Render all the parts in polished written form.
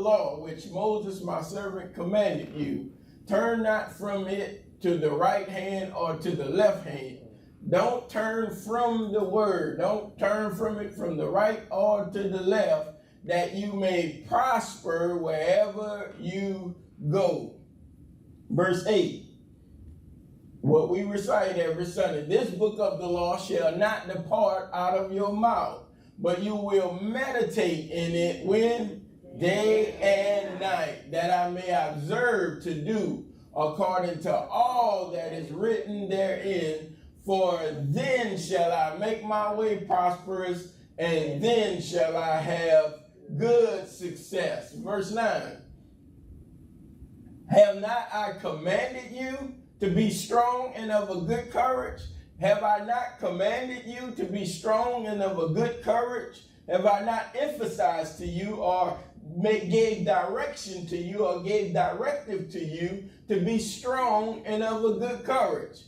law, which Moses my servant commanded you. Turn not from it to the right hand or to the left hand. Don't turn from the word. Don't turn from it from the right or to the left, that you may prosper wherever you go. Verse 8. What we recite every Sunday. This book of the law shall not depart out of your mouth, but you will meditate in it when? Day and night, that I may observe to do according to all that is written therein. For then shall I make my way prosperous, and then shall I have good success. Verse 9. Have not I commanded you to be strong and of a good courage? Have I not commanded you to be strong and of a good courage? Have I not emphasized to you or gave direction to you or gave directive to you to be strong and of a good courage?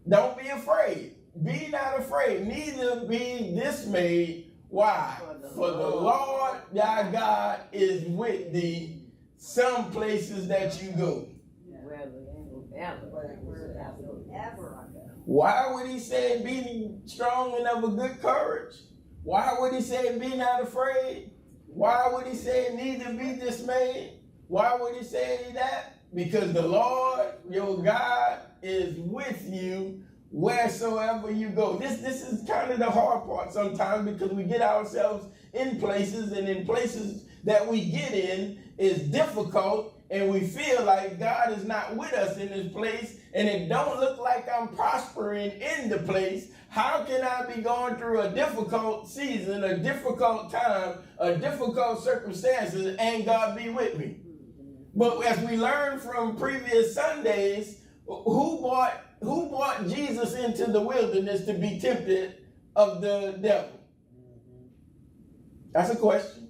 Don't be afraid. Be not afraid, neither be dismayed. Why? For the Lord thy God is with thee some places that you go. Why would he say be strong and of a good courage? Why would he say be not afraid? Why would he say neither be dismayed? Why would he say that? Because the Lord your God is with you wheresoever you go. This is kind of the hard part sometimes, because we get ourselves in places, and in places that we get in is difficult, and we feel like God is not with us in this place, and it don't look like I'm prospering in the place. How can I be going through a difficult season, a difficult time, a difficult circumstances, and God be with me? But as we learned from previous Sundays, who brought Jesus into the wilderness to be tempted of the devil? That's a question.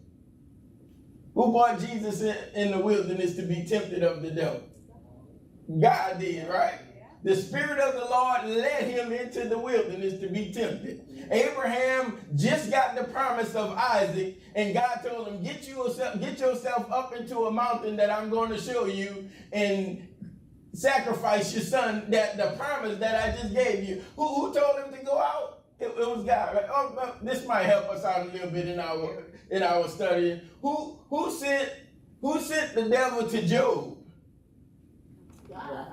Who brought Jesus in the wilderness to be tempted of the devil? God did, right? The Spirit of the Lord led him into the wilderness to be tempted. Abraham just got the promise of Isaac, and God told him, get yourself up into a mountain that I'm going to show you, and sacrifice your son, that the promise that I just gave you. Who told him to go out? It was God. Right? Oh, this might help us out a little bit in our studying. Who sent the devil to Job? God.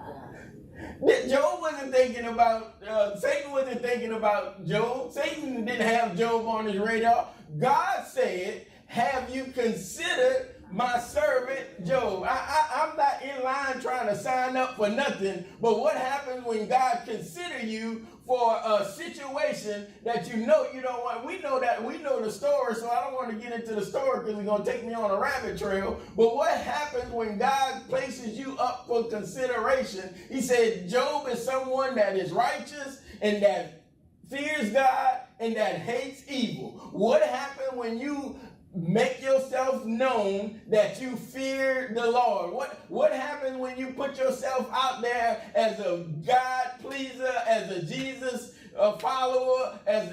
Job wasn't thinking about, Satan wasn't thinking about Job. Satan didn't have Job on his radar. God said, have you considered my servant Job? I'm not in line trying to sign up for nothing, but what happens when God considers you for a situation that you know you don't want? We know the story, so I don't want to get into the story because it's going to take me on a rabbit trail. But what happens when God places you up for consideration? He said Job is someone that is righteous and that fears God and that hates evil. What happened when you make yourself known that you fear the Lord? What happens when you put yourself out there as a God pleaser, as a Jesus follower, as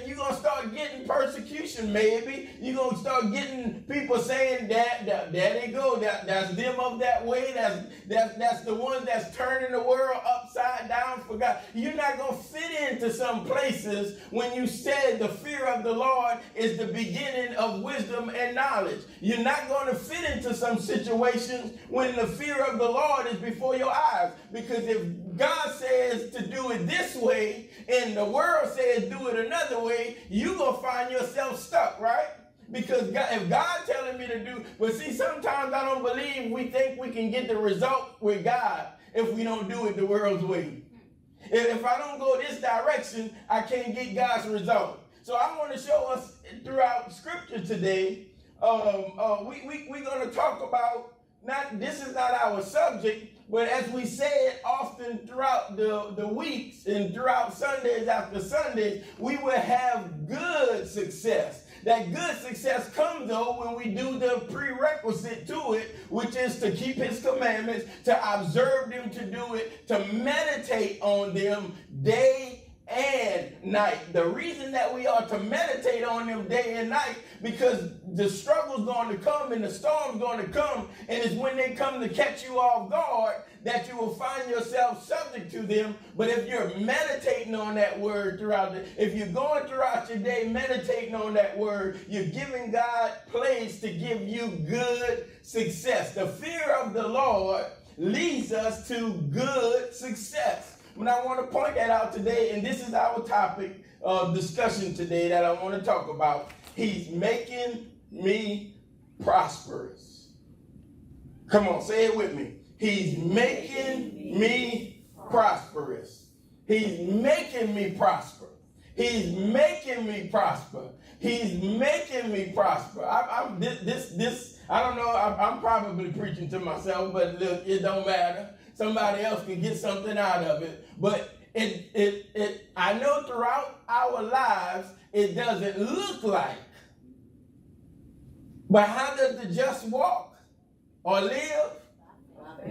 you're going to start getting persecution maybe. You're going to start getting people saying that there they go, that's them of that way, that's the one that's turning the world upside down for God. You're not going to fit into some places when you said the fear of the Lord is the beginning of wisdom and knowledge. You're not going to fit into some situations when the fear of the Lord is before your eyes, because if God says to do it this way and the world says do it another way, you're going to find yourself stuck, right? Because if God telling me to do, but see, sometimes I don't believe we think we can get the result with God if we don't do it the world's way. If I don't go this direction, I can't get God's result. So I want to show us throughout Scripture today, we're going to talk about, this is not our subject, but as we say it often throughout the weeks and throughout Sundays after Sundays, we will have good success. That good success comes, though, when we do the prerequisite to it, which is to keep his commandments, to observe them, to do it, to meditate on them day and night. The reason that we are to meditate on them day and night, because the struggle's going to come and the storm's going to come, and it's when they come to catch you off guard that you will find yourself subject to them. But if you're meditating on that word throughout if you're going throughout your day meditating on that word, you're giving God place to give you good success. The fear of the Lord leads us to good success. And I want to point that out today, and this is our topic of discussion today that I want to talk about. He's making me prosperous. Come on, say it with me. He's making me prosperous. He's making me prosper. He's making me prosper. He's making me prosper. I don't know. I'm probably preaching to myself, but look, it don't matter. Somebody else can get something out of it. But I know throughout our lives, it doesn't look like. But how does the just walk or live?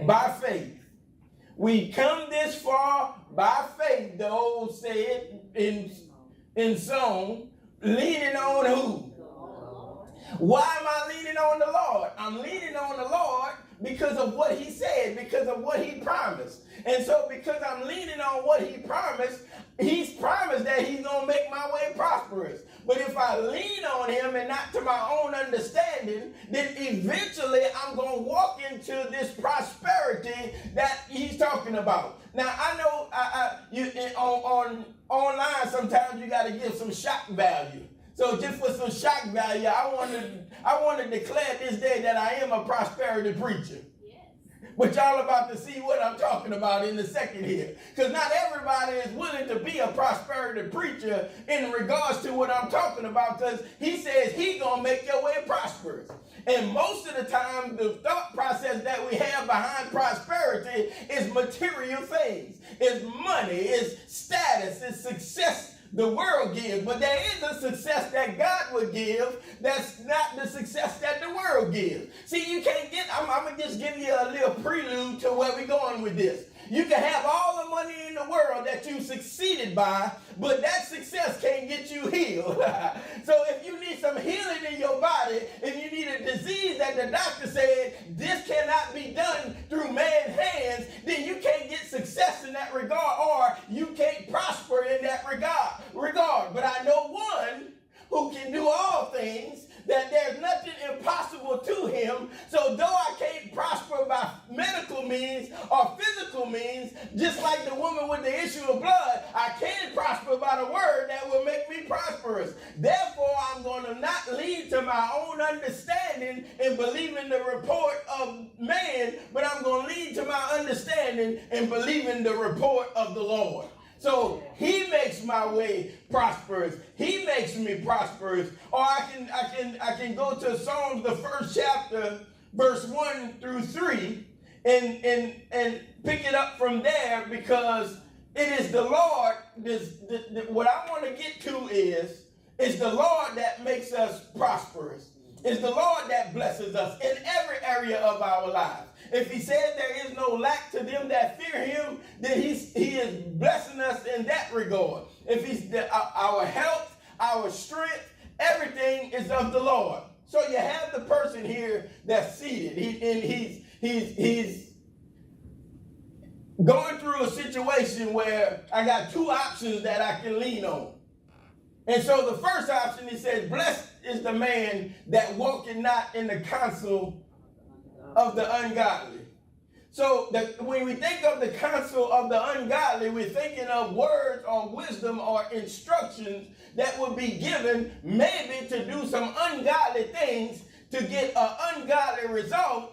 By faith. We come this far by faith, the old said in song, leaning on who? Why am I leaning on the Lord? I'm leaning on the Lord because of what he said, because of what he promised. And so because I'm leaning on what he promised, he's promised that he's going to make my way prosperous. But if I lean on him and not to my own understanding, then eventually I'm going to walk into this prosperity that he's talking about. Now, I know online sometimes you got to give some shock value. So just for some shock value, I want to declare this day that I am a prosperity preacher. But y'all about to see what I'm talking about in a second here. Because not everybody is willing to be a prosperity preacher in regards to what I'm talking about. Because he says he's going to make your way prosperous. And most of the time, the thought process that we have behind prosperity is material things. It's money, it's status, it's success the world gives. But there is a success that God would give that's not the success that the world gives. See, you can't get, I'm going to just give you a little prelude to where we're going with this. You can have all the money in the world that you succeeded by, but that success can't get you healed. So if you need some healing in your body, if you need a disease that the doctor said this cannot be done through man's hands, then you can't get success in that regard, or you can't prosper in that regard. But I know one who can do all things, that there's nothing impossible to him. So though I can't prosper by medical means or physical means, just like the woman with the issue of blood, I can prosper by the word that will make me prosperous. Therefore, I'm going to not lean to my own understanding and believe in the report of man, but I'm going to lean to my understanding and believe in the report of the Lord. So he makes my way prosperous. He makes me prosperous. Or I can go to Psalms, the first chapter, verse 1 through 3, and pick it up from there, because it is the Lord. What I want to get to is the Lord that makes us prosperous. It's the Lord that blesses us in every area of our lives. If he says there is no lack to them that fear him, then he is blessing us in that regard. If he's our health, our strength, everything is of the Lord. So you have the person here that's seated. He's going through a situation where I got two options that I can lean on. And so the first option, he says, blessed is the man that walketh not in the counsel of the ungodly. So when we think of the counsel of the ungodly, we're thinking of words or wisdom or instructions that would be given maybe to do some ungodly things to get an ungodly result.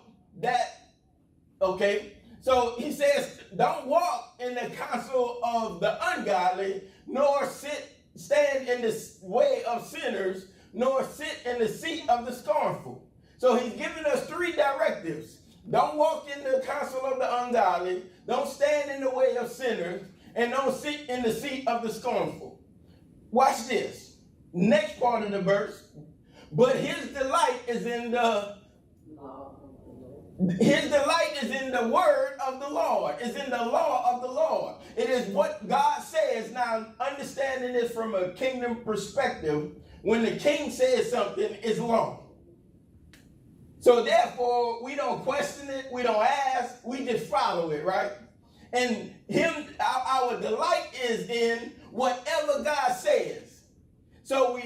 So he says, don't walk in the counsel of the ungodly, nor stand in the way of sinners, nor sit in the seat of the scornful. So he's giving us three directives. Don't walk in the counsel of the ungodly, don't stand in the way of sinners, and don't sit in the seat of the scornful. Watch this. Next part of the verse. But his delight is in the His delight is in the word of the Lord. It's in the law of the Lord. It is what God says. Now, understanding this from a kingdom perspective, when the king says something, it's law. So therefore, we don't question it. We don't ask. We just follow it, right? And our delight is in whatever God says. So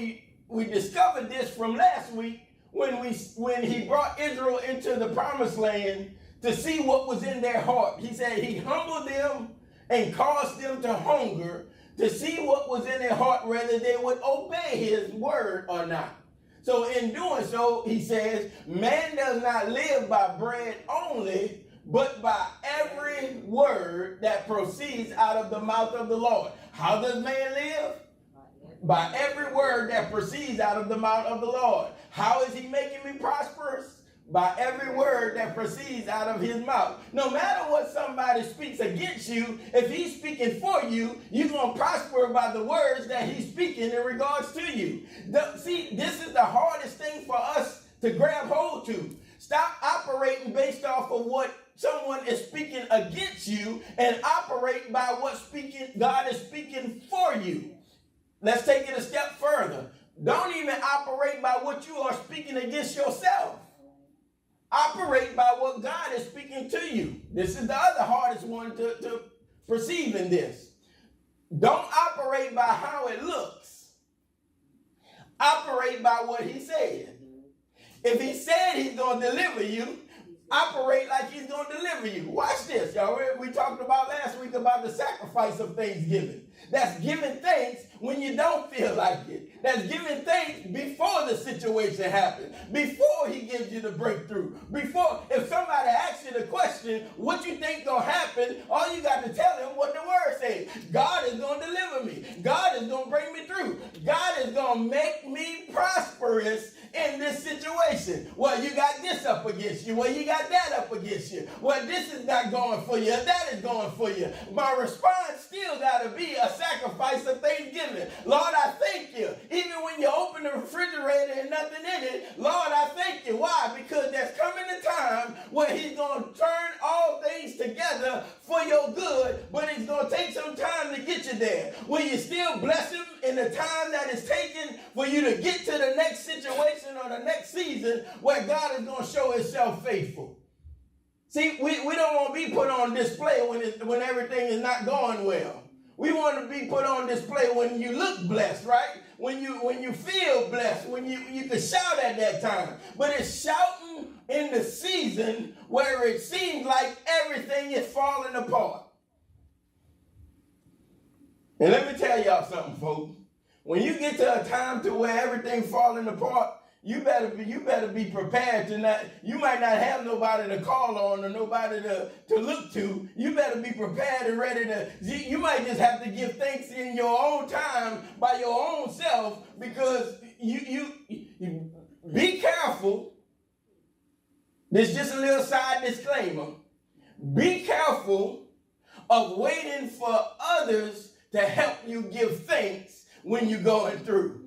we discovered this from last week when he brought Israel into the promised land to see what was in their heart. He said he humbled them and caused them to hunger to see what was in their heart, whether they would obey his word or not. So in doing so, he says, man does not live by bread only, but by every word that proceeds out of the mouth of the Lord. How does man live? By every word that proceeds out of the mouth of the Lord. How is he making me prosperous? By every word that proceeds out of his mouth. No matter what somebody speaks against you, if he's speaking for you, you're going to prosper by the words that he's speaking in regards to you. See, this is the hardest thing for us to grab hold to. Stop operating based off of what someone is speaking against you and operate by what God is speaking for you. Let's take it a step further. Don't even operate by what you are speaking against yourself. Operate by what God is speaking to you. This is the other hardest one to perceive in this. Don't operate by how it looks. Operate by what he said. If he said he's going to deliver you, operate like he's going to deliver you. Watch this, y'all. We talked about last week about the sacrifice of thanksgiving. That's giving thanks when you don't feel like it. That's giving thanks before the situation happens, before he gives you the breakthrough. Before, if somebody asks you the question, what you think gonna happen, all you got to tell him what the word says. God is gonna deliver me. God is gonna bring me through. God is gonna make me prosperous in this situation. Well, you got this up against you. Well, you got that up against you. Well, this is not going for you. That is going for you. My response still got to be a sacrifice of thanksgiving. Lord, I thank you. Even when you open the refrigerator and nothing in it, Lord, I thank you. Why? Because there's coming a time where he's going to turn all things together for your good, but it's going to take some time to get you there. Will you still bless him in the time that it's taken for you to get to the next situation or the next season where God is going to show himself faithful? See, we don't want to be put on display when everything is not going well. We want to be put on display when you look blessed, right? When you feel blessed, when you can shout at that time. But it's shouting in the season where it seems like everything is falling apart. And let me tell y'all something, folks. When you get to a time to where everything's falling apart, you better be prepared to not. You might not have nobody to call on or nobody to look to. You better be prepared and ready to. You might just have to give thanks in your own time by your own self, because you be careful. This is just a little side disclaimer. Be careful of waiting for others to help you give thanks when you're going through.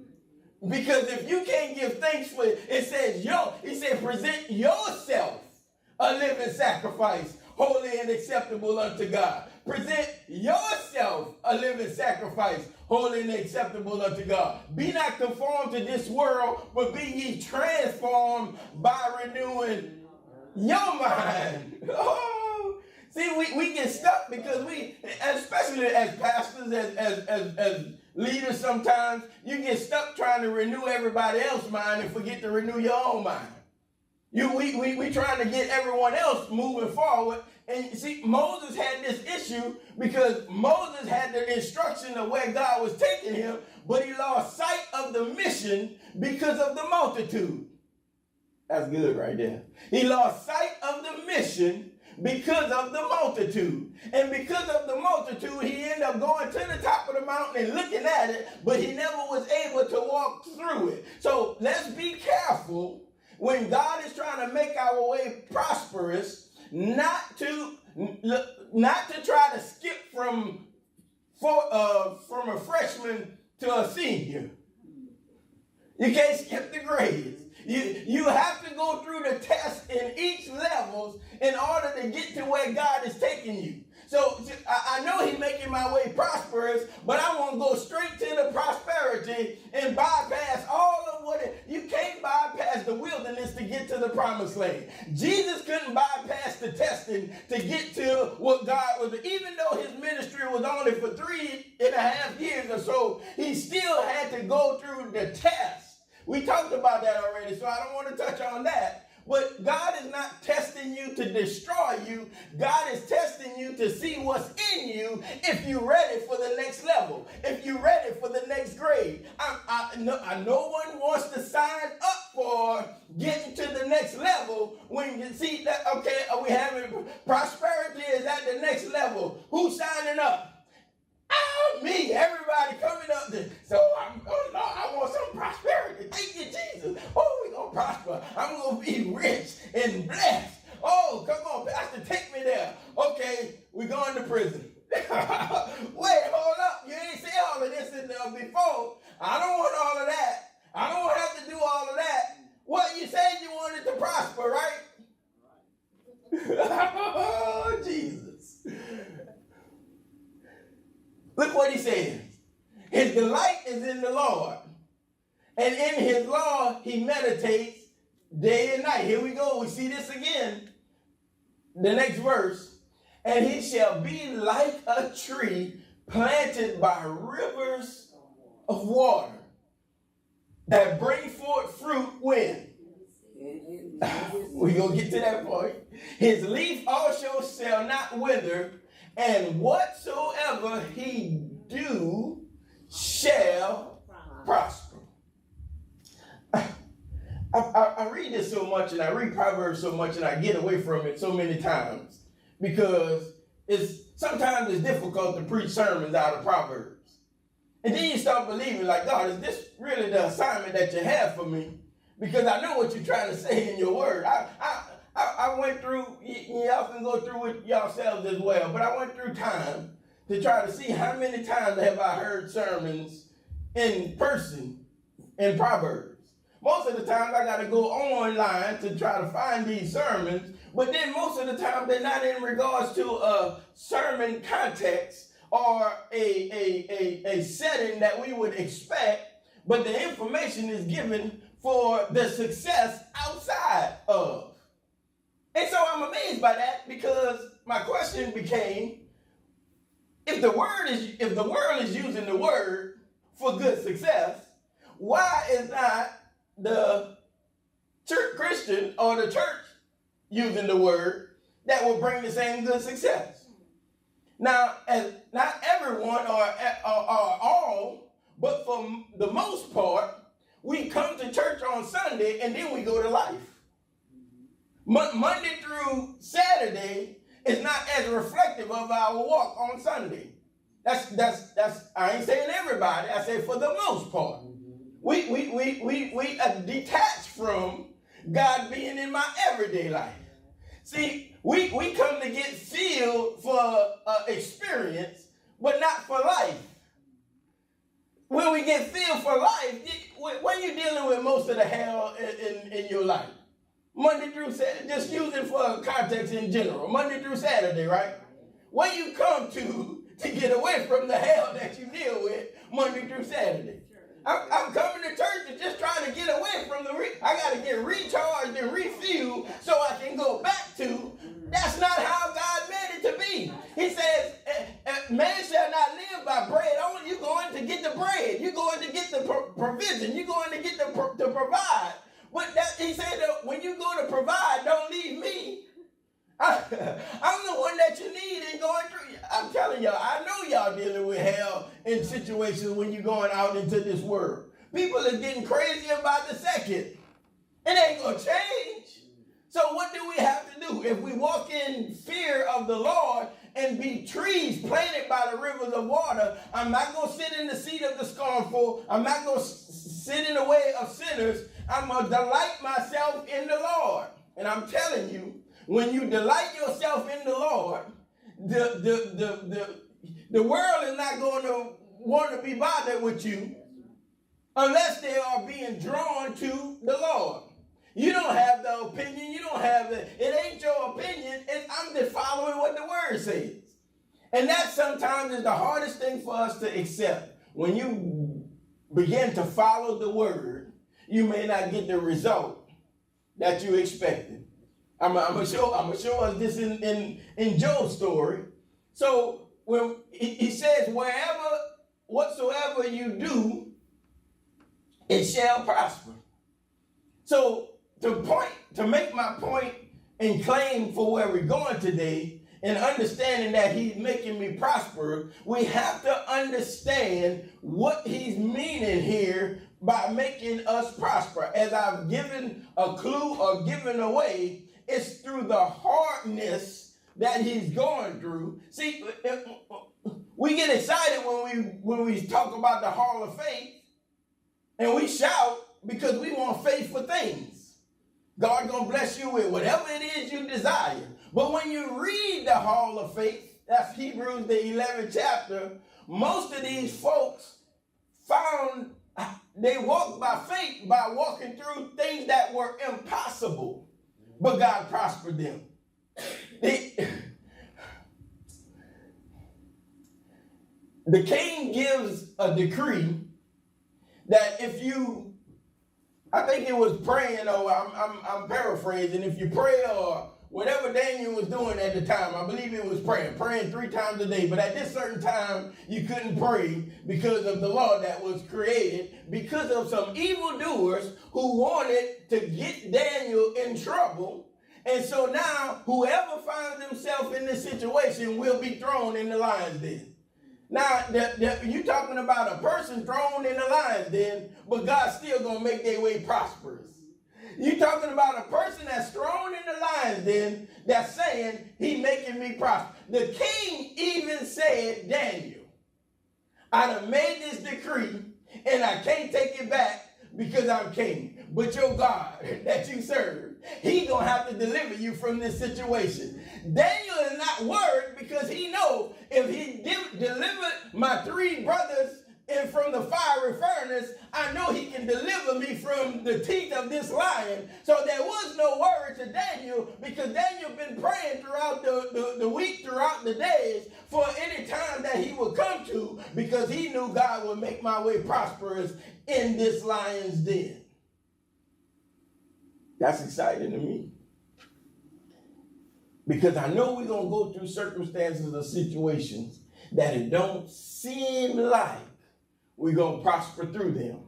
Because if you can't give thanks for it, it says, present yourself a living sacrifice, holy and acceptable unto God. Present yourself a living sacrifice, holy and acceptable unto God. Be not conformed to this world, but be ye transformed by renewing your mind. Oh, see, we get stuck because we, especially as pastors, as leaders, sometimes you get stuck trying to renew everybody else's mind and forget to renew your own mind. We trying to get everyone else moving forward. And see, Moses had this issue because Moses had the instruction of where God was taking him, but he lost sight of the mission because of the multitude. That's good right there. He lost sight of the mission because of the multitude. And because of the multitude, he ended up going to the top of the mountain and looking at it, but he never was able to walk through it. So let's be careful when God is trying to make our way prosperous, not to try to skip from a freshman to a senior. You can't skip the grades. You have to go through the test in each levels in order to get to where God is taking you. So I know he's making my way prosperous, but I want to go straight to the prosperity and bypass all of what you can't bypass the wilderness to get to the promised land. Jesus couldn't bypass the testing to get to what God was, even though his ministry was only for 3.5 years or so, he still had to go through the test. We talked about that already, so I don't want to touch on that. But God is not testing you to destroy you. God is testing you to see what's in you if you're ready for the next level, if you're ready for the next grade. No one wants to sign up for getting to the next level when you see that, okay, are we having prosperity is at the next level. Who's signing up? Me, everybody coming up there. So I want some prosperity. Thank you, Jesus. Oh, we're going to prosper. I'm going to be rich and blessed. Oh, come on, Pastor, take me there. Okay, we're going to prison. Wait, hold up. You ain't said all of this in there before. I don't want all of that. I don't have to do all of that. What, you said you wanted to prosper, right? Oh, Jesus. Look what he says. His delight is in the Lord. And in his law, he meditates day and night. Here we go. We see this again. The next verse. And he shall be like a tree planted by rivers of water that bring forth fruit when? We're going to get to that point. His leaf also shall not wither, and whatsoever he do shall prosper. I read this so much, and I read Proverbs so much, and I get away from it so many times because sometimes it's difficult to preach sermons out of Proverbs. And then you start believing, like, God, is this really the assignment that you have for me? Because I know what you're trying to say in your word. I went through, y'all can go through it yourselves as well, but I went through time to try to see how many times have I heard sermons in person in Proverbs. Most of the time I got to go online to try to find these sermons, but then most of the time they're not in regards to a sermon context or a setting that we would expect, but the information is given for the success outside of. And so I'm amazed by that because my question became, if the world is using the word for good success, why is not the church Christian or the church using the word that will bring the same good success? Now, as not everyone or all, but for the most part, we come to church on Sunday and then we go to life. Monday through Saturday is not as reflective of our walk on Sunday. That's I ain't saying everybody, I say for the most part. We are detached from God being in my everyday life. See, we come to get filled for experience, but not for life. When we get filled for life, when you're dealing with most of the hell in your life, Monday through Saturday, just use it for context in general, Monday through Saturday, right? When you come to get away from the hell that you deal with Monday through Saturday. I'm coming to church and just trying to get away from I got to get recharged and refueled so I can go back to. That's not how God meant it to be. He says, man shall not live by bread only. You're going to get the bread. You're going to get the provision. You're going to get to provide. But he said that when you go to provide, don't leave me. I'm the one that you need and going through. I'm telling y'all, I know y'all dealing with hell in situations when you're going out into this world. People are getting crazy about the second. It ain't going to change. So what do we have to do? If we walk in fear of the Lord and be trees planted by the rivers of water, I'm not going to sit in the seat of the scornful. I'm not going to sit in the way of sinners. I'm going to delight myself in the Lord. And I'm telling you, when you delight yourself in the Lord, the world is not going to want to be bothered with you unless they are being drawn to the Lord. You don't have the opinion. You don't have it. It ain't your opinion. I'm just following what the word says. And that sometimes is the hardest thing for us to accept. When you begin to follow the word, you may not get the result that you expected. I'm gonna show us this in Job's story. So when he says, whatsoever you do, it shall prosper. So to make my point and claim for where we're going today, and understanding that he's making me prosper, we have to understand what he's meaning here by making us prosper. As I've given a clue or given away, it's through the hardness that he's going through. See, we get excited when we talk about the hall of faith, and we shout because we want faith for things. God gonna bless you with whatever it is you desire. But when you read the hall of faith, that's Hebrews the 11th chapter, most of these folks found they walked by faith by walking through things that were impossible. But God prospered them. The king gives a decree that if you, I think it was praying, or I'm paraphrasing, if you pray or whatever Daniel was doing at the time, I believe it was praying 3 times a day. But at this certain time, you couldn't pray because of the law that was created, because of some evildoers who wanted to get Daniel in trouble. And so now, whoever finds himself in this situation will be thrown in the lion's den. Now, you're talking about a person thrown in the lion's den, but God's still going to make their way prosperous. You're talking about a person that's thrown in the lion's den that's saying, he making me prosper. The king even said, Daniel, I done made this decree, and I can't take it back because I'm king. But your God that you serve, he going to have to deliver you from this situation. Daniel is not worried because he knows if he delivered my 3 brothers and from the fiery furnace, I know he can deliver me from the teeth of this lion. So there was no worry to Daniel, because Daniel been praying throughout the week, throughout the days, for any time that he would come to, because he knew God would make my way prosperous in this lion's den. That's exciting to me, because I know we're going to go through circumstances or situations that it don't seem like we're going to prosper through them.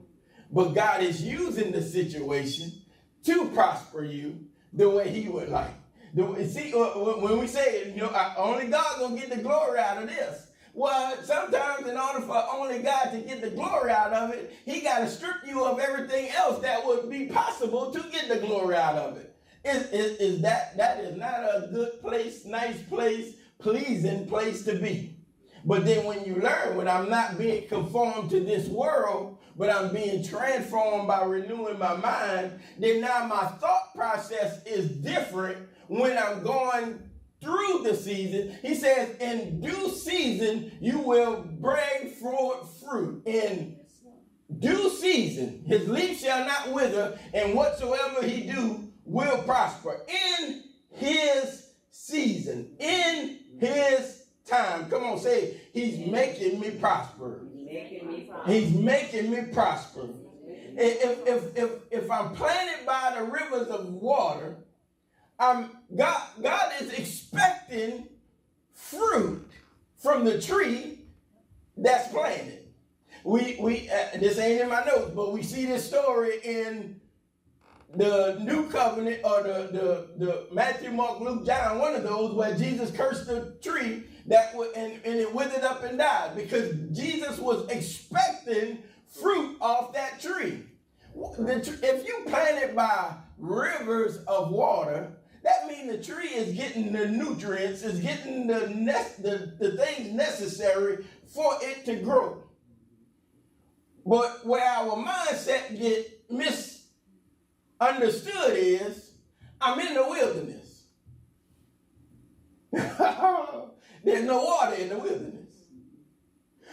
But God is using the situation to prosper you the way he would like. See, when we say, only God going to get the glory out of this. Well, sometimes in order for only God to get the glory out of it, he got to strip you of everything else that would be possible to get the glory out of it. That is not a good place, nice place, pleasing place to be. But then when you learn, when I'm not being conformed to this world, but I'm being transformed by renewing my mind, then now my thought process is different when I'm going through the season. He says, in due season, you will bring forth fruit. In due season, his leaf shall not wither, and whatsoever he do will prosper. In his season, in his time. Come on, say it. He's making me prosper. He's making me prosper. If I'm planted by the rivers of water, God is expecting fruit from the tree that's planted. We this ain't in my notes, but we see this story in the New Covenant, or the Matthew, Mark, Luke, John, one of those, where Jesus cursed the tree and it withered up and died, because Jesus was expecting fruit off that tree. If you plant it by rivers of water, that means the tree is getting the nutrients, is getting the things necessary for it to grow. But where our mindset get misunderstood is, I'm in the wilderness. There's no water in the wilderness.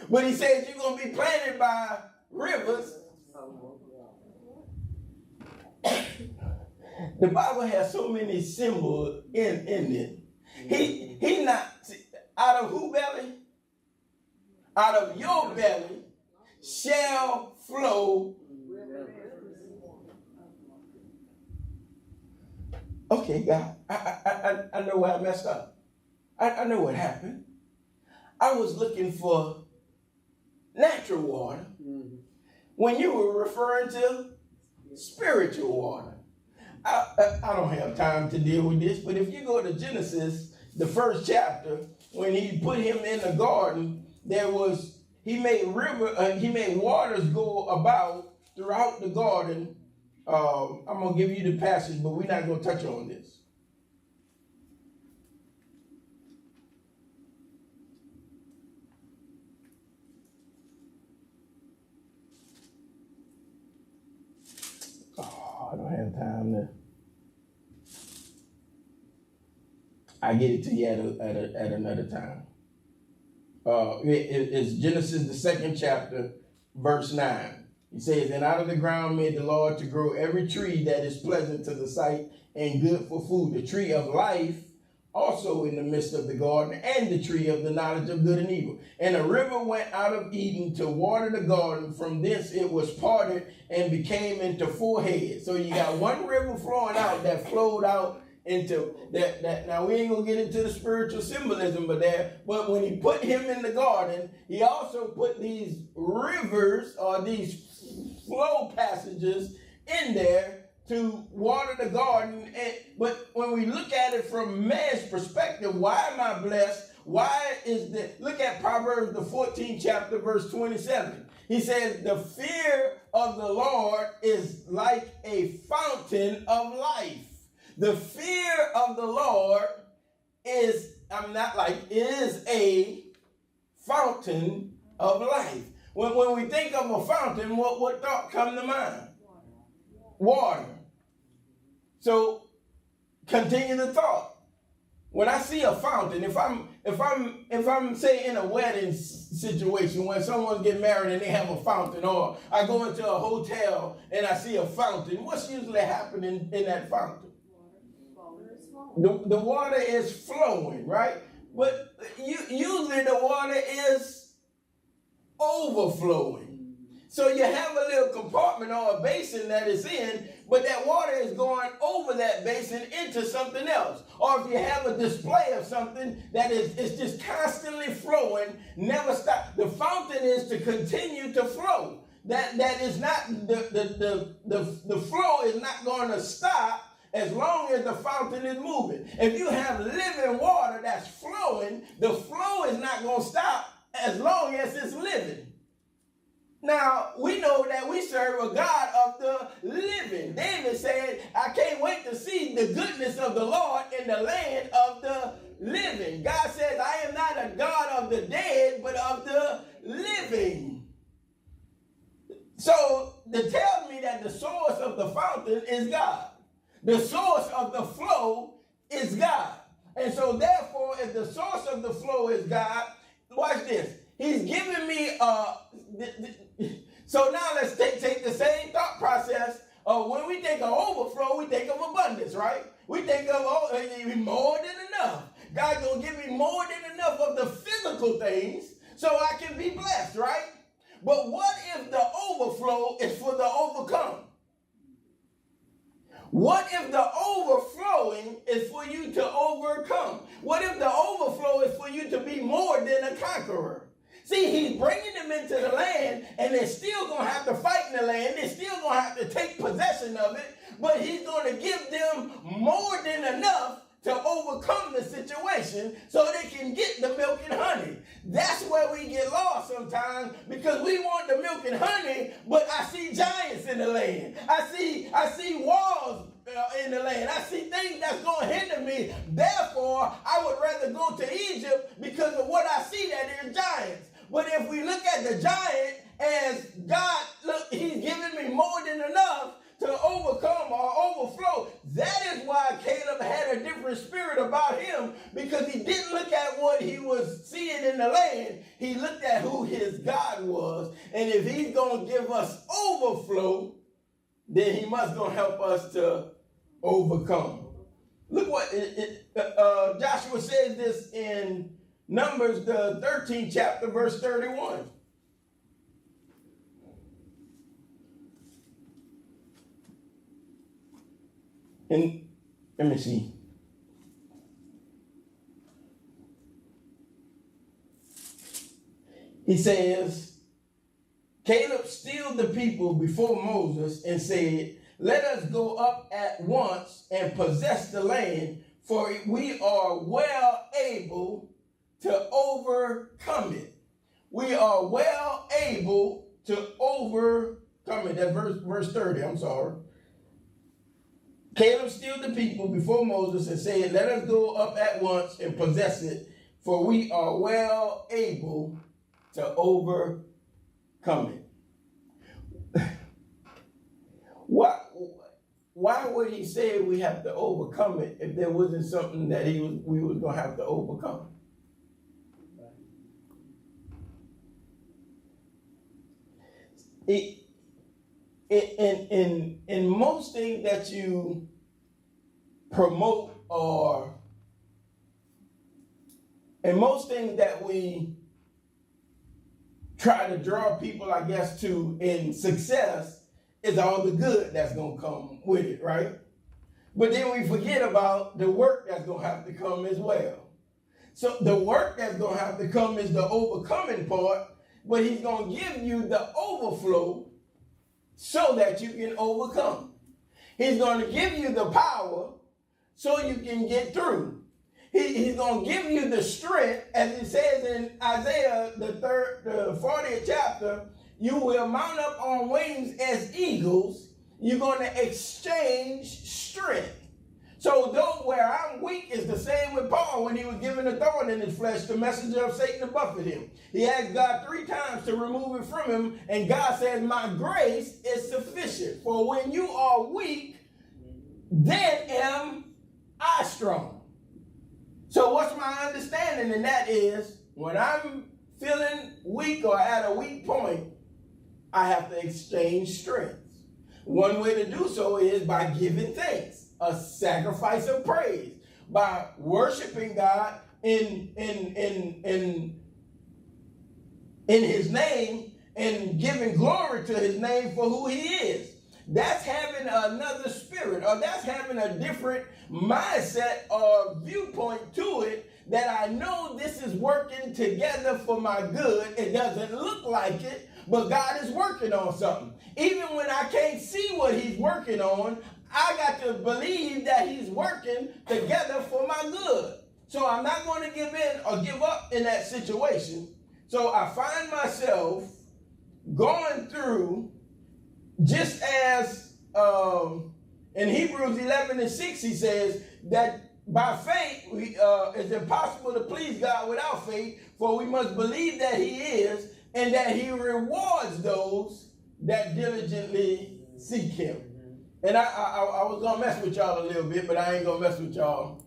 But he says you're going to be planted by rivers. The Bible has so many symbols in it. He not out of who belly? Out of your belly shall flow. Okay, God, I know where I messed up. I know what happened. I was looking for natural water when you were referring to spiritual water. I don't have time to deal with this, but if you go to Genesis, the first chapter, when he put him in the garden, he made waters go about throughout the garden. I'm gonna give you the passage, but we're not gonna touch on this. I don't have time to. I get it to you at another time. It's Genesis, the second chapter, verse 9. He says, "And out of the ground made the Lord to grow every tree that is pleasant to the sight and good for food, the tree of life also in the midst of the garden, and the tree of the knowledge of good and evil. And a river went out of Eden to water the garden. From thence it was parted and became into 4 heads." So you got one river flowing out that flowed out into that. Now we ain't gonna get into the spiritual symbolism but when he put him in the garden, he also put these rivers or these flow passages in there to water the garden. But when we look at it from man's perspective, why am I blessed? Look at Proverbs, the 14th chapter, verse 27. He says, "The fear of the Lord is like a fountain of life." The fear of the Lord is a fountain of life. When we think of a fountain, what thought come to mind? Water. So continue the thought. When I see a fountain, if I'm say in a wedding situation when someone's getting married and they have a fountain, or I go into a hotel and I see a fountain, what's usually happening in that fountain? The water is flowing, right? But usually the water is overflowing. So you have a little compartment or a basin that is in, but that water is going over that basin into something else. Or if you have a display of something that is just constantly flowing, never stop. The fountain is to continue to flow. That is not the flow is not going to stop as long as the fountain is moving. If you have living water that's flowing, the flow is not going to stop as long as it's living. Now, we know that we serve a God of the living. David said, "I can't wait to see the goodness of the Lord in the land of the living." God says, "I am not a God of the dead, but of the living." So, that tells me that the source of the fountain is God. The source of the flow is God. And so therefore, if the source of the flow is God, watch this. He's giving me so now let's take the same thought process of when we think of overflow, we think of abundance, right? We think of more than enough. God's going to give me more than enough of the physical things so I can be blessed, right? But what if the overflow is for the overcome? What if the overflowing is for you to overcome? What if the overflow is for you to be more than a conqueror? See, he's bringing them into the land, and they're still going to have to fight in the land. They're still going to have to take possession of it, but he's going to give them more than enough to overcome the situation so they can get the milk and honey. That's where we get lost sometimes, because we want the milk and honey, but I see giants in the land. I see walls in the land. I see things that's going to hinder me. Therefore, I would rather go to Egypt because of what I see that is giants. But if we look at the giant as God, look, he's giving me more than enough to overcome or overflow. That is why Caleb had a different spirit about him, because he didn't look at what he was seeing in the land. He looked at who his God was. And if he's going to give us overflow, then he must going to help us to overcome. Look what Joshua says this in Numbers, the 13th chapter, verse 31. And let me see. He says, Caleb stilled the people before Moses and said, let us go up at once and possess the land, for we are well able to overcome it. We are well able to overcome it. That's verse 30, I'm sorry. Caleb stilled the people before Moses and said, let us go up at once and possess it, for we are well able to overcome it. Why would he say we have to overcome it if there wasn't something that we was going to have to overcome? In most things that you promote, or in most things that we try to draw people, I guess, to in success, is all the good that's going to come with it, right? But then we forget about the work that's going to have to come as well. So the work that's going to have to come is the overcoming part, but he's going to give you the overflow so that you can overcome. He's going to give you the power so you can get through. He's going to give you the strength, as it says in Isaiah, the 40th chapter, you will mount up on wings as eagles. You're going to exchange strength. So though where I'm weak is the same with Paul when he was given a thorn in his flesh, the messenger of Satan to buffet him. He asked God 3 times to remove it from him, and God said, my grace is sufficient. For when you are weak, then am I strong. So what's my understanding? And that is, when I'm feeling weak or at a weak point, I have to exchange strength. One way to do so is by giving thanks, a sacrifice of praise, by worshiping God in his name and giving glory to his name for who he is. That's having another spirit, or that's having a different mindset or viewpoint to it, that I know this is working together for my good. It doesn't look like it, but God is working on something. Even when I can't see what he's working on, I got to believe that he's working together for my good. So I'm not going to give in or give up in that situation. So I find myself going through, just as in Hebrews 11:6, he says that by faith it's impossible to please God without faith, for we must believe that he is, and that he rewards those that diligently seek him. And I was going to mess with y'all a little bit, but I ain't going to mess with y'all.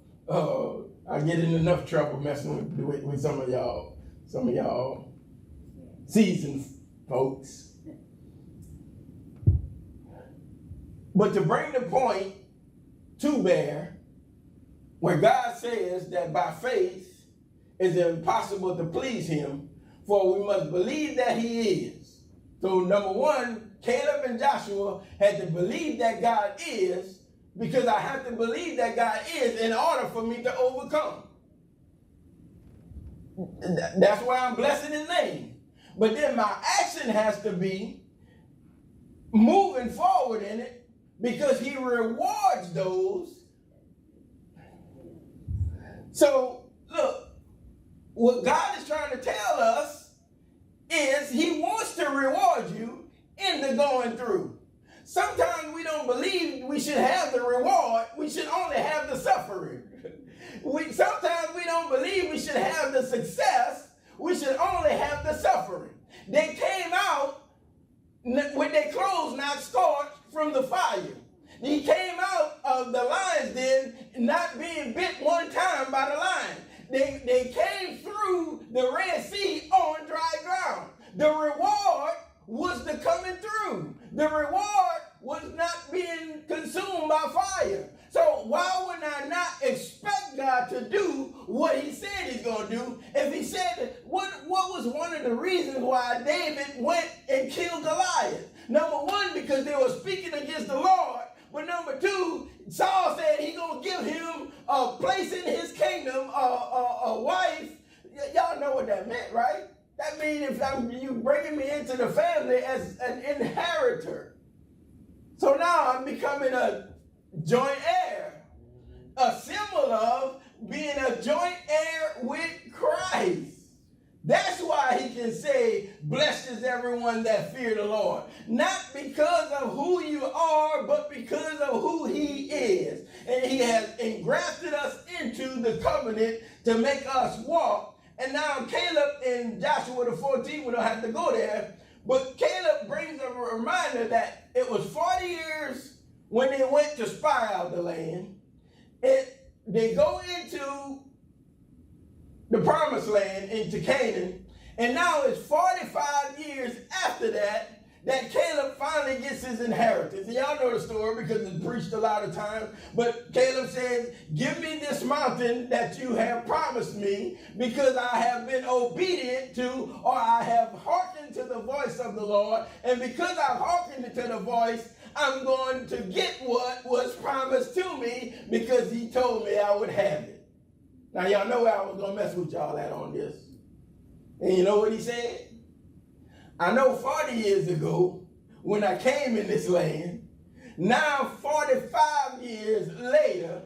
I get in enough trouble messing with some of y'all seasoned folks. But to bring the point to bear, where God says that by faith it's impossible to please him, for we must believe that he is. So number one, Caleb and Joshua had to believe that God is, because I have to believe that God is in order for me to overcome. That's why I'm blessing his name. But then my action has to be moving forward in it, because he rewards those. So look, what God is trying to tell us is he wants to reward you in the going through. Sometimes we don't believe we should have the reward. We should only have the suffering. Sometimes we don't believe we should have the success. We should only have the suffering. They came out with their clothes not scorched from the fire. He came out of the lion's den not being bit one time by the lion. They came through the Red Sea on dry ground. The reward was the coming through. The reward was not being consumed by fire. So So why would I not expect God to do what he said he's going to do? If he said, what was one of the reasons why David went and killed Goliath? Number one, because they were speaking against the Lord. But number two, Saul said he's going to give him a place in his kingdom, a wife. Y'all know what that meant, right? That means if you bringing me into the family as an inheritor. So now I'm becoming a joint heir. A symbol of being a joint heir with Christ. That's why he can say, blessed is everyone that fear the Lord. Not because of who you are, but because of who he is. And he has engrafted us into the covenant to make us walk. And now Caleb in Joshua the 14th, we don't have to go there, but Caleb brings a reminder that it was 40 years when they went to spy out the land. They go into the promised land, into Canaan, and now it's 45 years after that Caleb finally gets his inheritance. And y'all know the story because it's preached a lot of times. But Caleb says, give me this mountain that you have promised me because I have been obedient to, or I have hearkened to the voice of the Lord. And because I've hearkened to the voice, I'm going to get what was promised to me because he told me I would have it. Now y'all know I was going to mess with y'all at on this. And you know what he said? I know 40 years ago, when I came in this land, now 45 years later,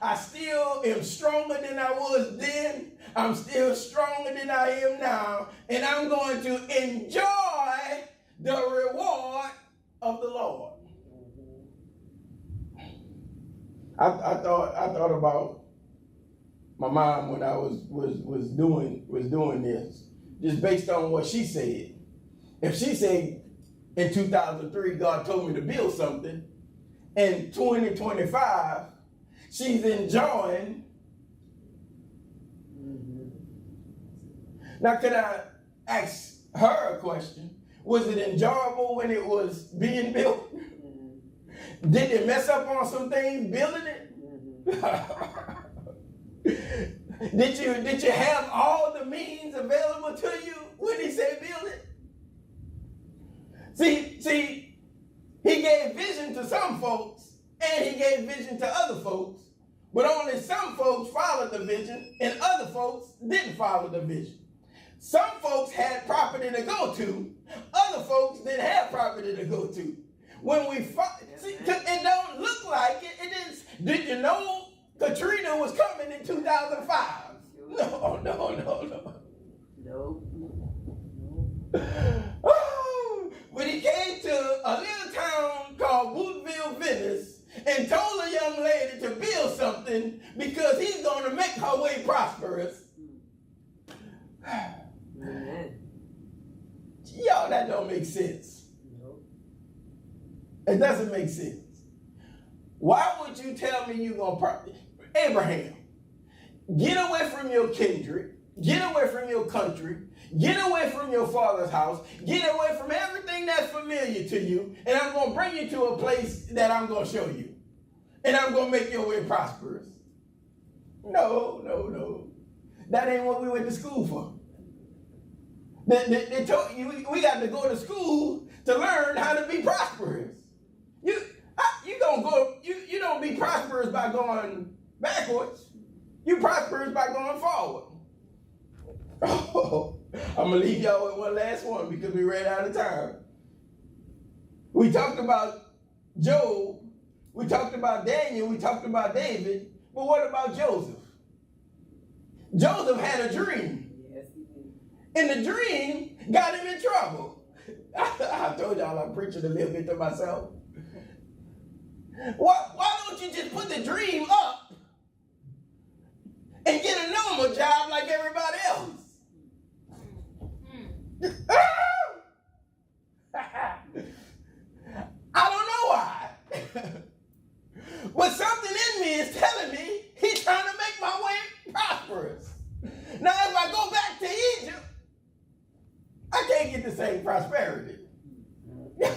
I still am stronger than I was then. I'm still stronger than I am now. And I'm going to enjoy the reward of the Lord. I thought about my mom when I was doing this, just based on what she said. If she said in 2003, God told me to build something, in 2025, she's enjoying. Now, could I ask her a question? Was it enjoyable when it was being built? Did it mess up on some things building it? Did you have all the means available to you when he said build it? See, he gave vision to some folks and he gave vision to other folks, but only some folks followed the vision and other folks didn't follow the vision. Some folks had property to go to, other folks didn't have property to go to. When we it don't look like it. It is. Did you know Katrina was coming in 2005? No. Oh, when he came to a little town called Woodville, Venice, and told a young lady to build something because he's going to make her way prosperous. Y'all, that don't make sense. It doesn't make sense. Why would you tell me you're going to prosper? Abraham, get away from your kindred, get away from your country, get away from your father's house, get away from everything that's familiar to you, and I'm going to bring you to a place that I'm going to show you. And I'm going to make your way prosperous. No. That ain't what we went to school for. They told you we got to go to school to learn how to be prosperous. You don't be prosperous by going backwards. You prosperous by going forward. Oh, I'm going to leave y'all with one last one because we ran out of time. We talked about Job. We talked about Daniel. We talked about David. But what about Joseph? Joseph had a dream. Yes, he did. And the dream got him in trouble. I told y'all I'm preaching a little bit to myself. Why don't you just put the dream up and get a normal job like everybody else? I don't know why. But something in me is telling me he's trying to make my way prosperous. Now, if I go back to Egypt, I can't get the same prosperity.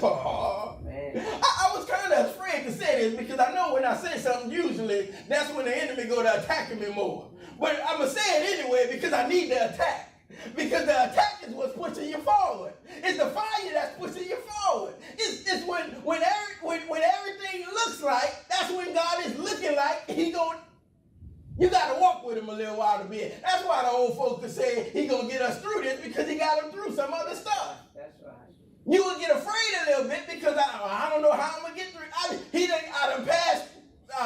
Oh, man. I was kind not afraid to say this because I know when I say something, usually that's when the enemy go to attacking me more. But I'm going to say it anyway because I need the attack. Because the attack is what's pushing you forward. It's the fire that's pushing you forward. It's when everything looks like, that's when God is looking like you got to walk with him a little while to be it. That's why the old folks could say he going to get us through this because he got them through some other stuff. That's right. You would get afraid a little bit because I don't know how I'm going to get through. I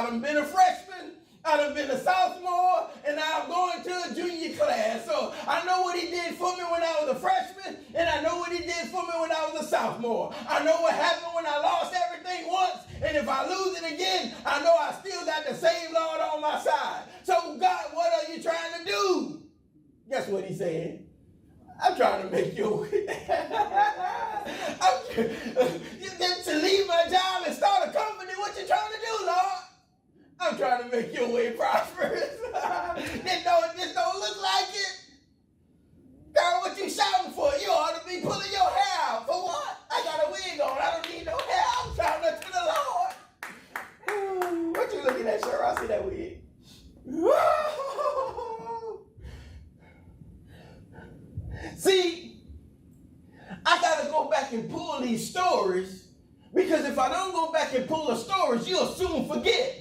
done been a freshman. I done been a sophomore, and now I'm going to a junior class. So I know what he did for me when I was a freshman, and I know what he did for me when I was a sophomore. I know what happened when I lost everything once, and if I lose it again, I know I still got the same Lord on my side. So God, what are you trying to do? Guess what he said? I'm trying to make your way. To leave my job and start a company, what you trying to do, Lord? I'm trying to make your way prosperous. This don't look like it. Girl, what you shouting for? You ought to be pulling your hair out. For what? I got a wig on. I don't need no hair. I'm shouting to the Lord. What you looking at, Cheryl? I see that wig. See, I got to go back and pull these stories because if I don't go back and pull the stories, you'll soon forget.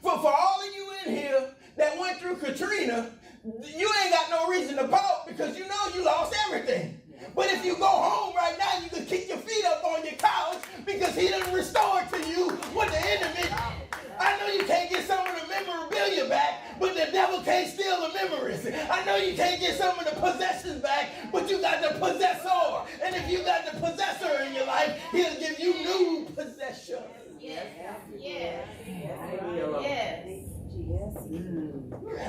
For all of you in here that went through Katrina, you ain't got no reason to pout because you know you lost everything. But if you go home right now, you can kick your feet up on your couch because he done restored to you what the enemy. I know you can't get some of the memorabilia back, but the devil can't steal the memories. I know you can't get some of the possessions back, but you got the possessor. And if you got the possessor in your life, he'll give you new possessions. Yes. Yes. Yes.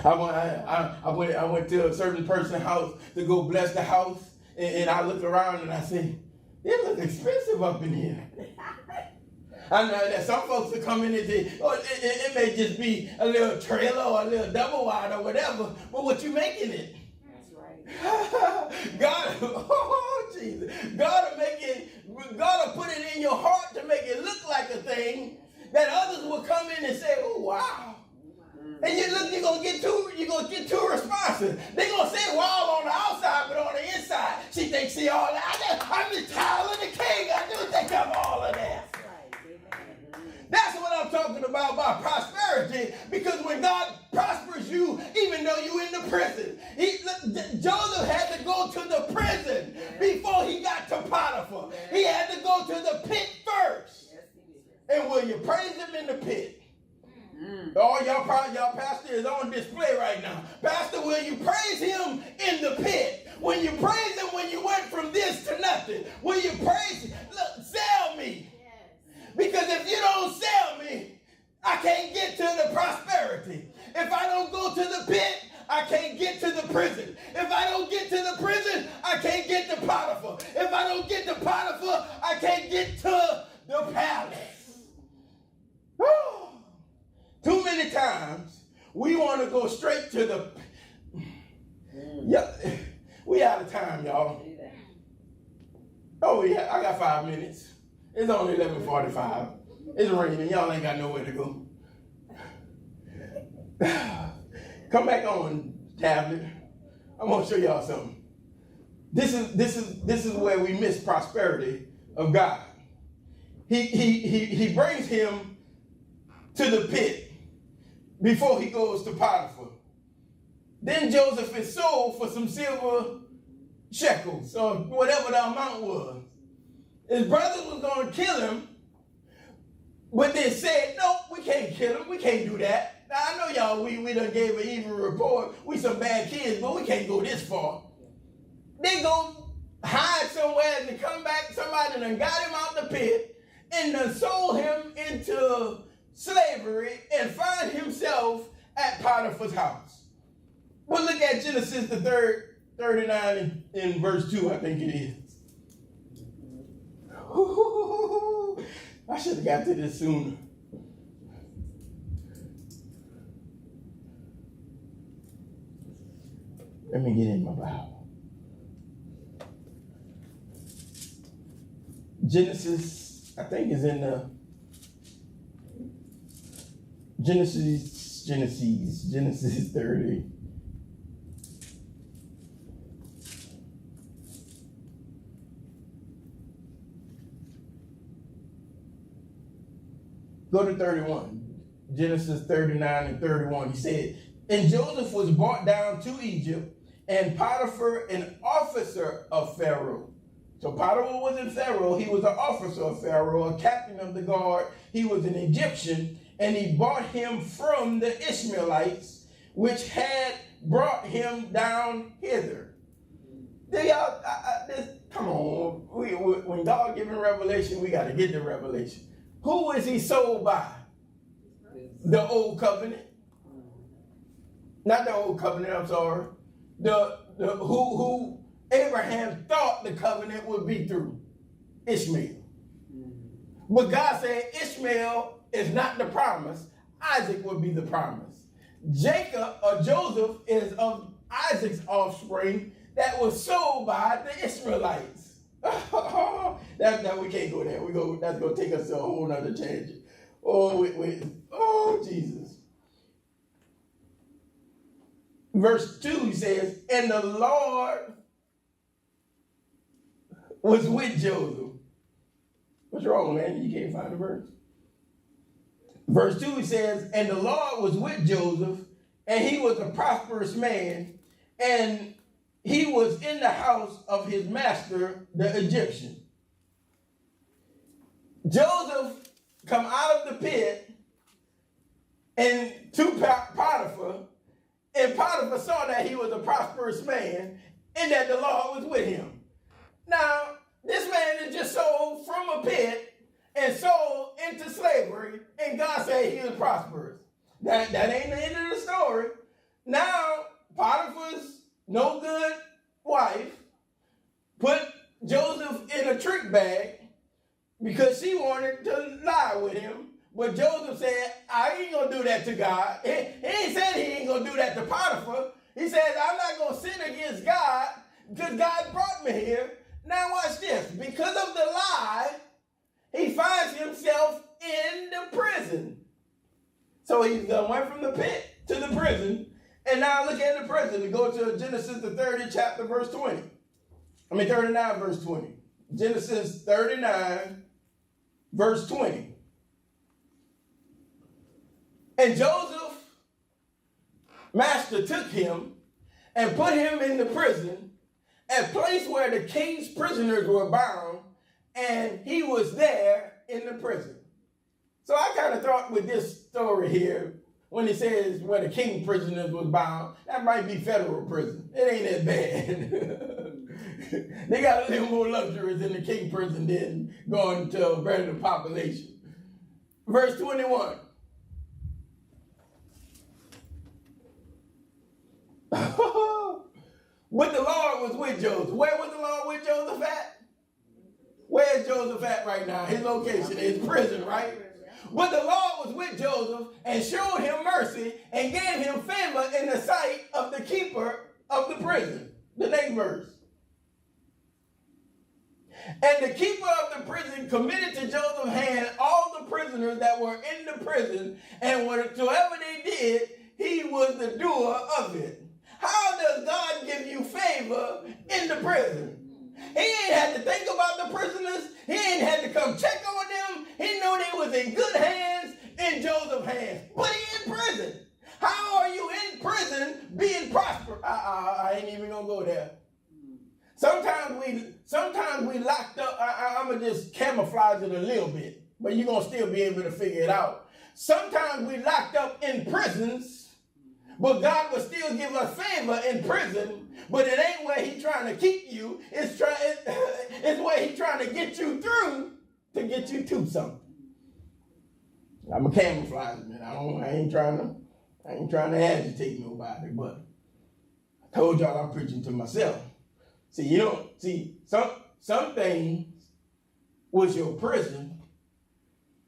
I went to a certain person's house to go bless the house, and I looked around and I said, it looks expensive up in here. I know that some folks will come in and say, oh, it may just be a little trailer or a little double wide or whatever, but what you making it? That's right. God, oh Jesus, God will put it in your heart to make it look like a thing that others will come in and say, oh wow. And you're gonna get two responses. They're gonna say wow on the outside, but on the inside, she thinks she all that. I'm the child of the king. I do think I'm all of that. That's what I'm talking about by prosperity, because when God prospers you, even though you're in the prison, Joseph had to go to the prison before he got to Potiphar. He had to go to the pit first. And will you praise him in the pit? Oh, y'all pastor is on display right now. Pastor, will you praise him in the pit? When you praise him when you went from this to nothing, will you praise him? Look, sell me. Because if you don't sell me, I can't get to the prosperity. If I don't go to the pit, I can't get to the prison. If I don't get to the prison, I can't get to Potiphar. If I don't get to Potiphar, I can't get to the palace. Woo! Too many times, we want to go straight to the... Yeah, we out of time, y'all. Oh, yeah, I got 5 minutes. It's only 11:45. It's raining. Y'all ain't got nowhere to go. Come back on, tablet. I'm gonna show y'all something. This is where we miss prosperity of God. He brings him to the pit before he goes to Potiphar. Then Joseph is sold for some silver shekels or whatever the amount was. His brothers was going to kill him, but they said, no, we can't kill him. We can't do that. Now, I know y'all, we done gave an evil report. We some bad kids, but we can't go this far. They go hide somewhere and they come back. Somebody done got him out the pit and done sold him into slavery and find himself at Potiphar's house. Well, look at Genesis the 39 in verse 2, I think it is. I should have got to this sooner. Let me get in my Bible. Genesis, I think, is in the Genesis 30. Go to 31. Genesis 39 and 31. He said, and Joseph was brought down to Egypt, and Potiphar, an officer of Pharaoh. So Potiphar was in Pharaoh. He was an officer of Pharaoh, a captain of the guard. He was an Egyptian, and he bought him from the Ishmaelites, which had brought him down hither. Come on. When God gives revelation, we got to get the revelation. Who is he sold by? The old covenant. Not the old covenant, I'm sorry. Who Abraham thought the covenant would be through. Ishmael. But God said Ishmael is not the promise. Isaac will be the promise. Jacob or Joseph is of Isaac's offspring that was sold by the Ishmaelites. that we can't go there. That's gonna take us to a whole nother tangent. Oh, Jesus. Verse 2, he says, and the Lord was with Joseph. What's wrong, man? You can't find the verse. Verse 2, he says, and the Lord was with Joseph, and he was a prosperous man, and he was in the house of his master, the Egyptian. Joseph come out of the pit and to Potiphar, and Potiphar saw that he was a prosperous man and that the Lord was with him. Now, this man is just sold from a pit and sold into slavery, and God said he was prosperous. That ain't the end of the story. Now, Potiphar's no good wife put Joseph in a trick bag because she wanted to lie with him. But Joseph said, I ain't going to do that to God. He ain't said he ain't going to do that to Potiphar. He said, I'm not going to sin against God because God brought me here. Now watch this. Because of the lie, he finds himself in the prison. So he's went from the pit to the prison. And now look at the prison. We go to Genesis the 30th chapter, verse 20. 39, verse 20. Genesis 39, verse 20. And Joseph, master, took him and put him in the prison, a place where the king's prisoners were bound, and he was there in the prison. So I kind of thought with this story here, when it says where the king prisoners was bound, that might be federal prison. It ain't that bad. They got a little more luxuries in the king prison than going to a regular population. Verse 21. But the Lord was with Joseph. Where was the Lord with Joseph at? Where's Joseph at right now? His location is prison, right? But the Lord was with Joseph and showed him mercy and gave him favor in the sight of the keeper of the prison. The next verse. And the keeper of the prison committed to Joseph's hand all the prisoners that were in the prison, and whatsoever they did, he was the doer of it. How does God give you favor in the prison? He ain't had to think about the prisoners. He ain't had to come check on them. He knew they was in good hands, in Joseph's hands. But he in prison. How are you in prison being prosperous? I ain't even gonna go there. Sometimes we locked up. I'm gonna just camouflage it a little bit, but you're gonna still be able to figure it out. Sometimes we locked up in prisons, but God will still give us favor in prison. But it ain't where He's trying to keep you. It's where He's trying to get you through to get you to something. I'm a camouflage man. I ain't trying to agitate nobody, but I told y'all I'm preaching to myself. Some things was your prison,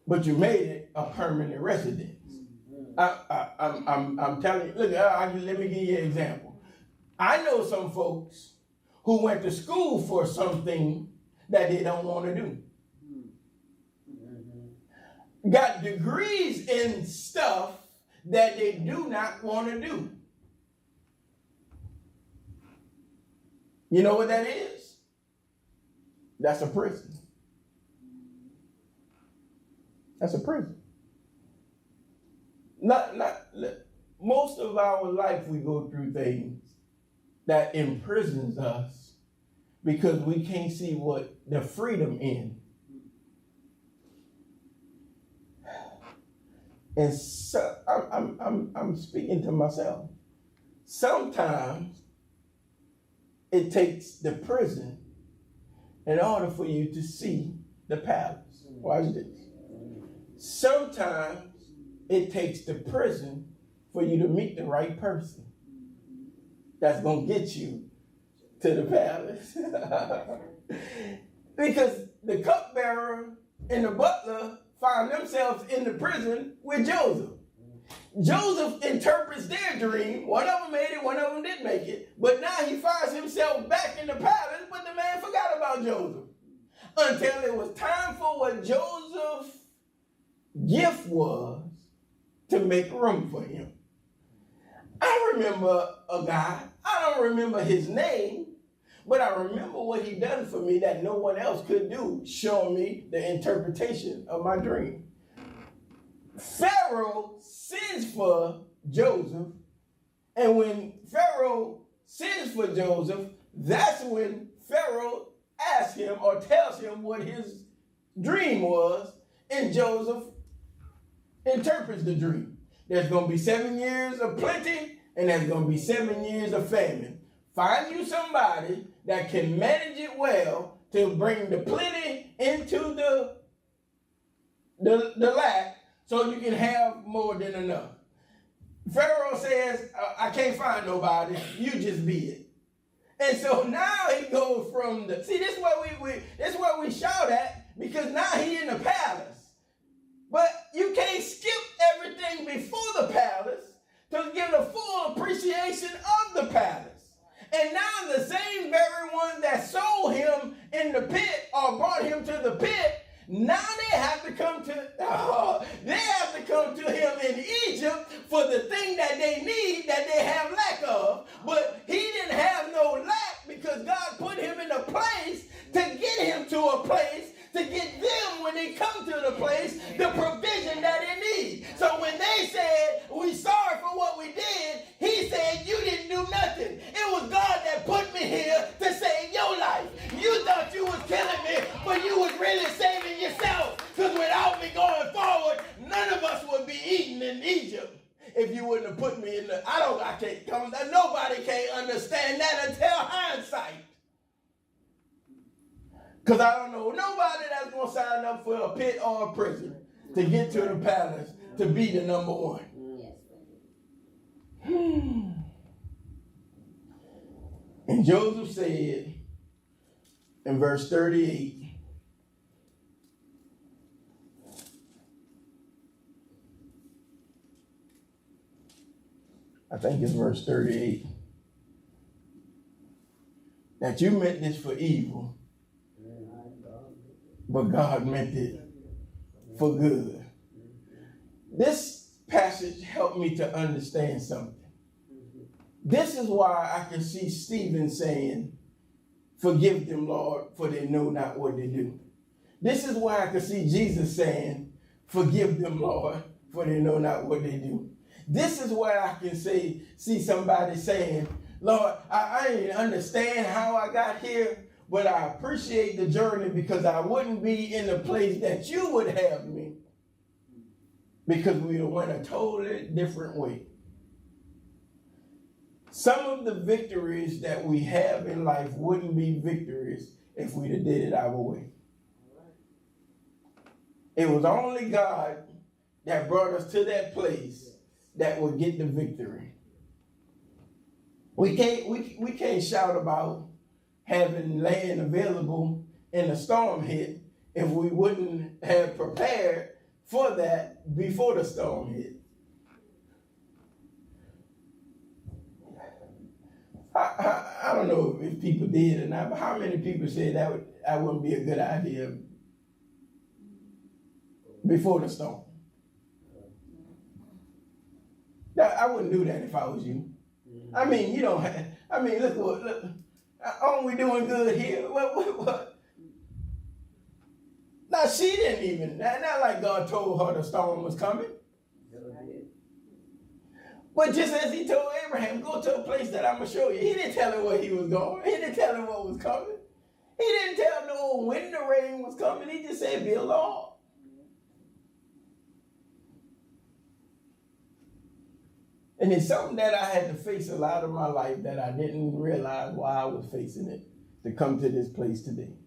but you made it a permanent residence. I'm telling you, look, let me give you an example. I know some folks who went to school for something that they don't want to do. Got degrees in stuff that they do not want to do. You know what that is? That's a prison. That's a prison. Most of our life we go through things that imprisons us because we can't see what the freedom in. And so I'm speaking to myself. Sometimes it takes the prison in order for you to see the palace. Watch this. Sometimes it takes the prison for you to meet the right person that's going to get you to the palace. Because the cupbearer and the butler find themselves in the prison with Joseph. Joseph interprets their dream. One of them made it, one of them didn't make it. But now he finds himself back in the palace, but the man forgot about Joseph. Until it was time for what Joseph's gift was to make room for him. I remember a guy, I don't remember his name, but I remember what he done for me that no one else could do, showing me the interpretation of my dream. Pharaoh sends for Joseph, and when Pharaoh sends for Joseph, that's when Pharaoh asks him or tells him what his dream was, and Joseph interprets the dream. There's going to be 7 years of plenty, and there's going to be 7 years of famine. Find you somebody that can manage it well to bring the plenty into the lack so you can have more than enough. Pharaoh says, I can't find nobody. You just be it. And so now he goes from the, see, this is what we shout at, because now he in the palace. But you can't skip everything before the palace to get a full appreciation of the palace. And now the same very one that sold him in the pit or brought him to the pit, now they have to come to him in Egypt for the thing that they need, that they have lack of. But he didn't have no lack because God put him in a place to get him to a place to get them, when they come to the place, the provision that they need. So when they said, we sorry for what we did, he said, you didn't do nothing. It was God that put me here to save your life. You thought you was killing me, but you was really saving yourself. Because without me going forward, none of us would be eating in Egypt. If you wouldn't have put me in the, nobody can't understand that until hindsight. Because I don't know nobody that's going to sign up for a pit or a prison to get to the palace to be the number one. And Joseph said in verse 38, I think it's verse 38, that you meant this for evil, but God meant it for good. This passage helped me to understand something. This is why I can see Stephen saying, forgive them, Lord, for they know not what they do. This is why I can see Jesus saying, forgive them, Lord, for they know not what they do. This is why I can see somebody saying, Lord, I didn't understand how I got here, but I appreciate the journey because I wouldn't be in the place that you would have me because we went a totally different way. Some of the victories that we have in life wouldn't be victories if we'd have did it our way. It was only God that brought us to that place that would get the victory. We can't shout about having land available and a storm hit if we wouldn't have prepared for that before the storm hit. I don't know if people did or not, but how many people said that wouldn't be a good idea before the storm? I wouldn't do that if I was you. I mean, you don't have, I mean, look, aren't we doing good here? What? Now, she didn't even, not like God told her the storm was coming. But just as he told Abraham, go to a place that I'm going to show you. He didn't tell him where he was going. He didn't tell him what was coming. He didn't tell him no when the rain was coming. He just said, build an ark. And it's something that I had to face a lot of my life that I didn't realize why I was facing it to come to this place today.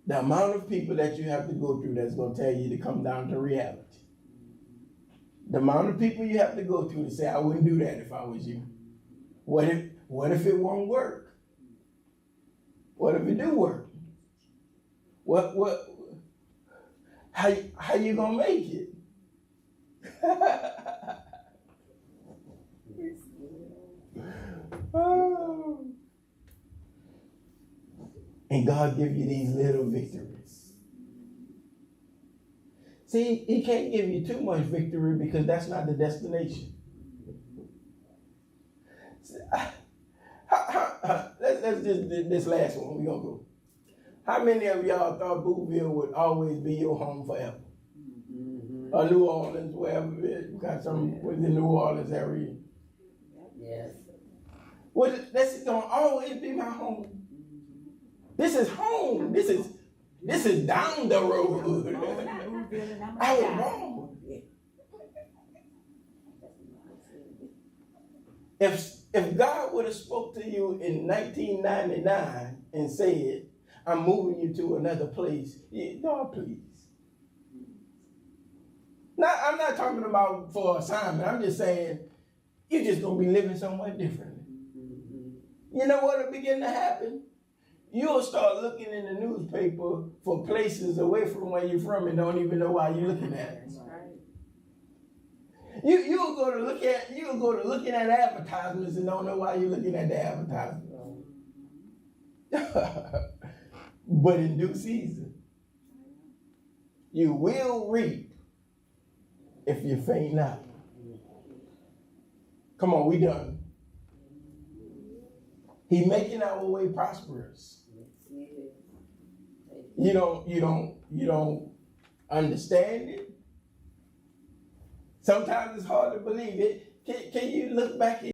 The amount of people that you have to go through that's going to tell you to come down to reality. The amount of people you have to go through to say, I wouldn't do that if I was you. What if it won't work? What if it do work? How you gonna make it? Oh. And God give you these little victories. See, he can't give you too much victory because that's not the destination. Let's just this last one. We're going to go. How many of y'all thought Booville would always be your home forever? Or New Orleans, wherever it is. Got some within the New Orleans area. Yes. Well, that's going to always be my home. This is home. This is down the road. I was wrong. If God would have spoke to you in 1999 and said, I'm moving you to another place, God, please. Now, I'm not talking about for assignment. I'm just saying, you're just going to be living somewhere differently. You know what will begin to happen? You'll start looking in the newspaper for places away from where you're from and don't even know why you're looking at it. You'll go to looking at advertisements and don't know why you're looking at the advertisement. But in due season, you will reap if you faint not. Come on, we done. He making our way prosperous. You don't understand it. Sometimes it's hard to believe it. Can you look back